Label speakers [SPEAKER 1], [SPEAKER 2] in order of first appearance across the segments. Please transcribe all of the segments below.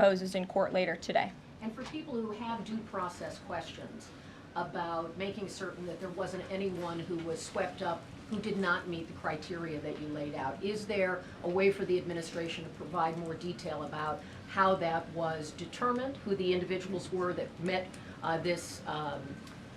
[SPEAKER 1] poses in court later today.
[SPEAKER 2] And for people who have due process questions about making certain that there wasn't anyone who was swept up who did not meet the criteria that you laid out, is there a way for the administration to provide more detail about how that was determined, who the individuals were that met this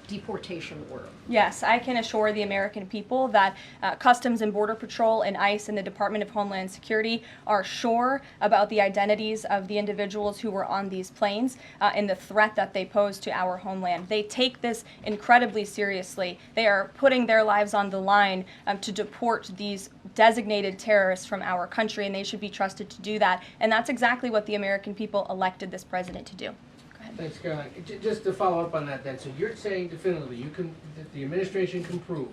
[SPEAKER 2] deportation order?
[SPEAKER 1] Yes, I can assure the American people that Customs and Border Patrol and ICE and the Department of Homeland Security are sure about the identities of the individuals who were on these planes and the threat that they pose to our homeland. They take this incredibly seriously. They are putting their lives on the line to deport these designated terrorists from our country, and they should be trusted to do that. And that's exactly what the American people elected this president to do.
[SPEAKER 3] Thanks, Caroline. Just to follow up on that then, so you're saying definitively that the administration can prove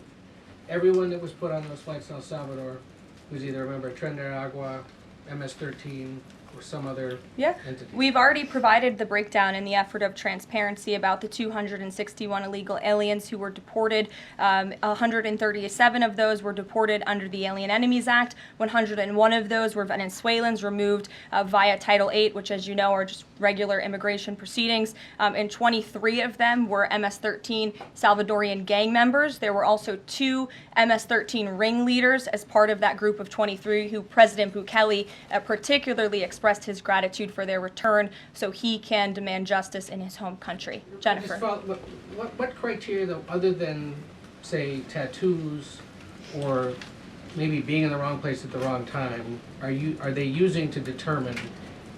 [SPEAKER 3] everyone that was put on those flights to El Salvador was either a member of Tren de Aragua, MS-13, or some other entity?
[SPEAKER 1] We've already provided the breakdown in the effort of transparency about the 261 illegal aliens who were deported. 137 of those were deported under the Alien Enemies Act. 101 of those were Venezuelans removed via Title VIII, which, as you know, are just regular immigration proceedings. And 23 of them were MS-13 Salvadorian gang members. There were also 2 MS-13 ringleaders as part of that group of 23 who President Bukele particularly expressed his gratitude for their return so he can demand justice in his home country. Jennifer.
[SPEAKER 3] What criteria, though, other than, say, tattoos or maybe being in the wrong place at the wrong time, are they using to determine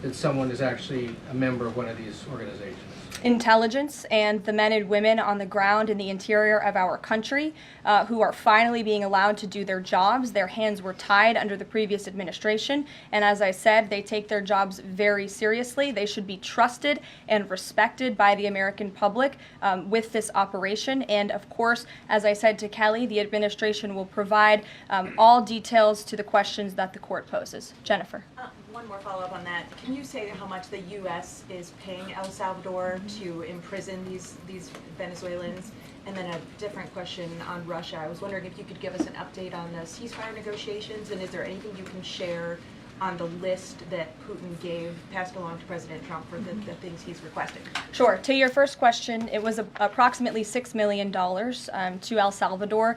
[SPEAKER 3] that someone is actually a member of one of these organizations?
[SPEAKER 1] Intelligence and the men and women on the ground in the interior of our country who are finally being allowed to do their jobs. Their hands were tied under the previous administration, and as I said, they take their jobs very seriously. They should be trusted and respected by the American public with this operation, and of course, as I said to Kelly, the administration will provide all details to the questions that the court poses. Jennifer.
[SPEAKER 4] One more follow-up on that. Can you say how much the U.S. is paying El Salvador to imprison these Venezuelans? And then a different question on Russia. I was wondering if you could give us an update on the ceasefire negotiations, and is there anything you can share on the list that Putin passed along to President Trump for the things he's requesting?
[SPEAKER 1] Sure. To your first question, it was approximately $6 million to El Salvador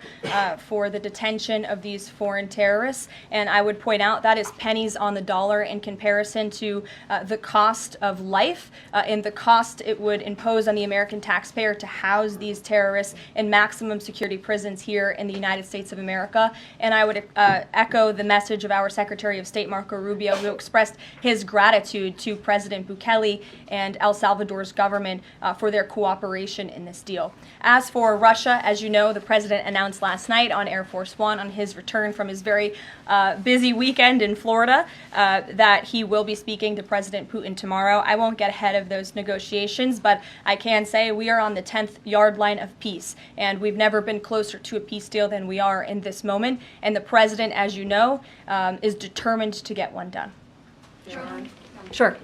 [SPEAKER 1] for the detention of these foreign terrorists. And I would point out that is pennies on the dollar in comparison to the cost of life and the cost it would impose on the American taxpayer to house these terrorists in maximum security prisons here in the United States of America. And I would echo the message of our Secretary of State, Marco Rubio, who expressed his gratitude to President Bukele and El Salvador's government for their cooperation in this deal. As for Russia, as you know, the president announced last night on Air Force One on his return from his very busy weekend in Florida that he will be speaking to President Putin tomorrow. I won't get ahead of those negotiations, but I can say we are on the 10th yard line of peace, and we've never been closer to a peace deal than we are in this moment. And the president, as you know, is determined to get one done.
[SPEAKER 4] Sure.
[SPEAKER 1] Sure.